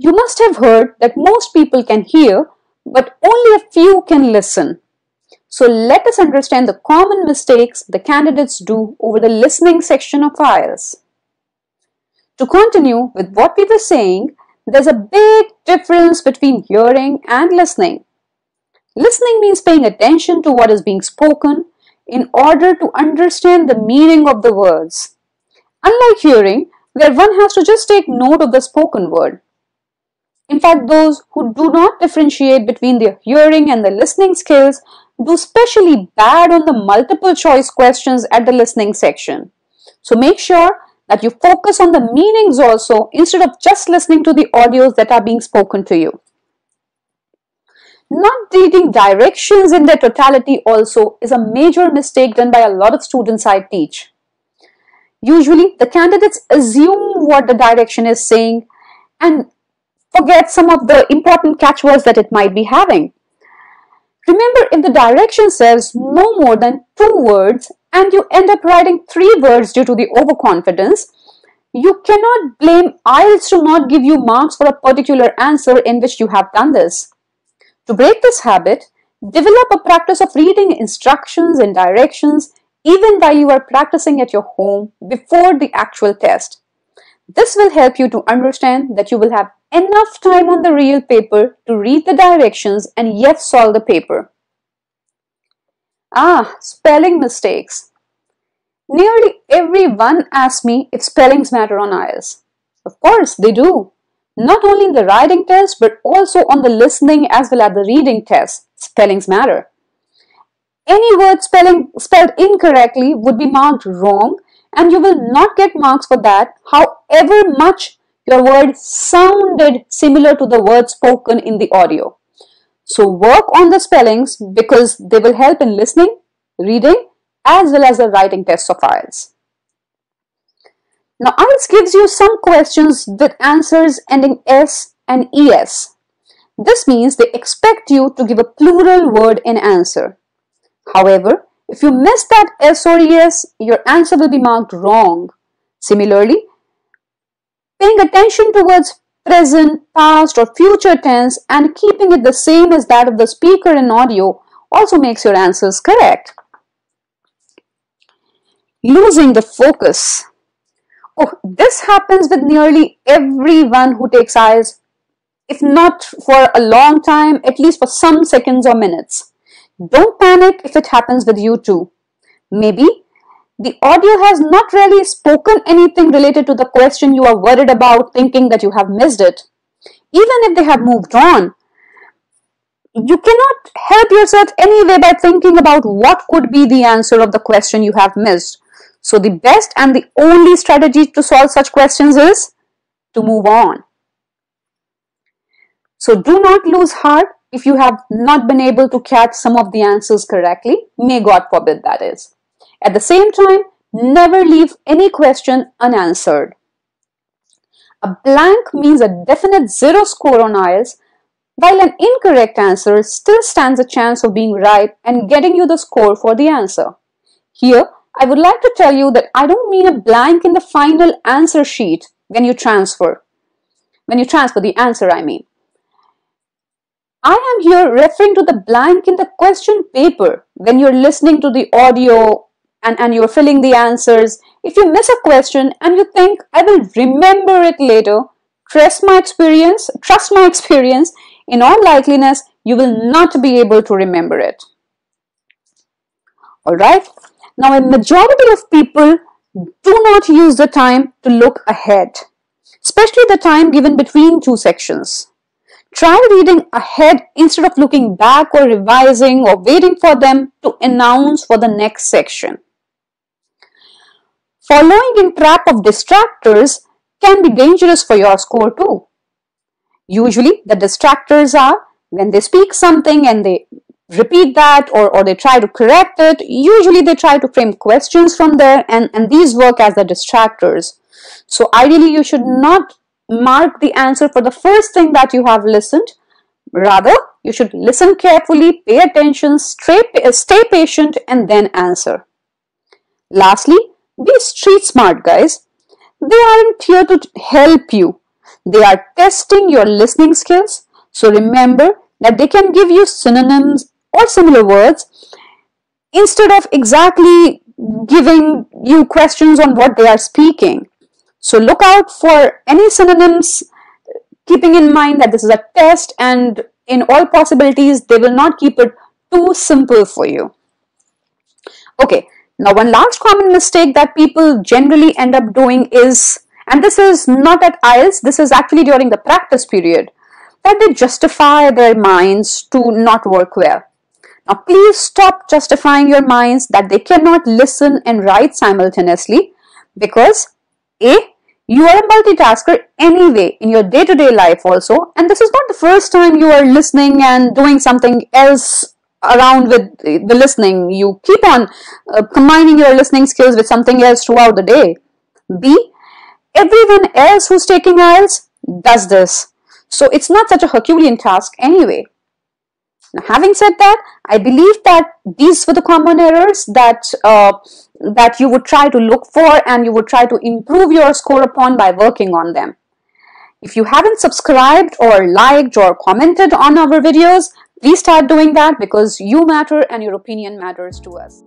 You must have heard that most people can hear, but only a few can listen. So let us understand the common mistakes the candidates do over the listening section of IELTS. To continue with what we were saying, there's a big difference between hearing and listening. Listening means paying attention to what is being spoken in order to understand the meaning of the words. Unlike hearing, where one has to just take note of the spoken word. In fact, those who do not differentiate between their hearing and the listening skills do especially bad on the multiple choice questions at the listening section. So make sure that you focus on the meanings also instead of just listening to the audios that are being spoken to you. Not reading directions in their totality also is a major mistake done by a lot of students I teach. Usually, the candidates assume what the direction is saying and forget some of the important catchwords that it might be having. Remember, if the direction says no more than 2 words and you end up writing 3 words due to the overconfidence, you cannot blame IELTS to not give you marks for a particular answer in which you have done this. To break this habit, develop a practice of reading instructions and directions even while you are practicing at your home before the actual test. This will help you to understand that you will have enough time on the real paper to read the directions and yet solve the paper. Spelling mistakes. Nearly everyone asks me if spellings matter on IELTS. Of course, they do. Not only in the writing test, but also on the listening as well as the reading test, spellings matter. Any word spelled incorrectly would be marked wrong, and you will not get marks for that, however much your word sounded similar to the word spoken in the audio. So work on the spellings because they will help in listening, reading, as well as the writing tests of IELTS. Now, IELTS gives you some questions with answers ending S and ES. This means they expect you to give a plural word in answer. However, if you miss that S or ES, your answer will be marked wrong. Similarly, paying attention towards present, past or future tense and keeping it the same as that of the speaker in audio also makes your answers correct. Losing the focus. This happens with nearly everyone who takes IELTS, if not for a long time, at least for some seconds or minutes. Don't panic if it happens with you too. Maybe the audio has not really spoken anything related to the question you are worried about, thinking that you have missed it. Even if they have moved on, you cannot help yourself anyway by thinking about what could be the answer of the question you have missed. So the best and the only strategy to solve such questions is to move on. So do not lose heart if you have not been able to catch some of the answers correctly. May God forbid that is. At the same time, never leave any question unanswered. A blank means a definite 0 score on IELTS, while an incorrect answer still stands a chance of being right and getting you the score for the answer. Here, I would like to tell you that I don't mean a blank in the final answer sheet when you transfer the answer, I mean. I am here referring to the blank in the question paper when you're listening to the audio and you're filling the answers. If you miss a question and you think, I will remember it later, trust my experience, in all likeliness, you will not be able to remember it. Alright? Now, a majority of people do not use the time to look ahead, especially the time given between 2 sections. Try reading ahead instead of looking back or revising or waiting for them to announce for the next section. Following in trap of distractors can be dangerous for your score too. Usually, the distractors are when they speak something and they repeat that or they try to correct it. Usually they try to frame questions from there and these work as the distractors. So ideally you should not mark the answer for the first thing that you have listened. Rather, you should listen carefully, pay attention, stay patient and then answer. Lastly, be street smart, guys. They aren't here to help you. They are testing your listening skills. So remember that they can give you synonyms or similar words instead of exactly giving you questions on what they are speaking. So look out for any synonyms, keeping in mind that this is a test, and in all possibilities they will not keep it too simple for you. Okay, now one last common mistake that people generally end up doing is, and this is not at IELTS, this is actually during the practice period, that they justify their minds to not work well. Now please stop justifying your minds that they cannot listen and write simultaneously, because A, you are a multitasker anyway in your day-to-day life also, and this is not the first time you are listening and doing something else around with the listening. You keep on combining your listening skills with something else throughout the day. B, everyone else who's taking IELTS does this, so it's not such a Herculean task anyway. Now, having said that, I believe that these were the common errors that you would try to look for and you would try to improve your score upon by working on them. If you haven't subscribed or liked or commented on our videos, please start doing that, because you matter and your opinion matters to us.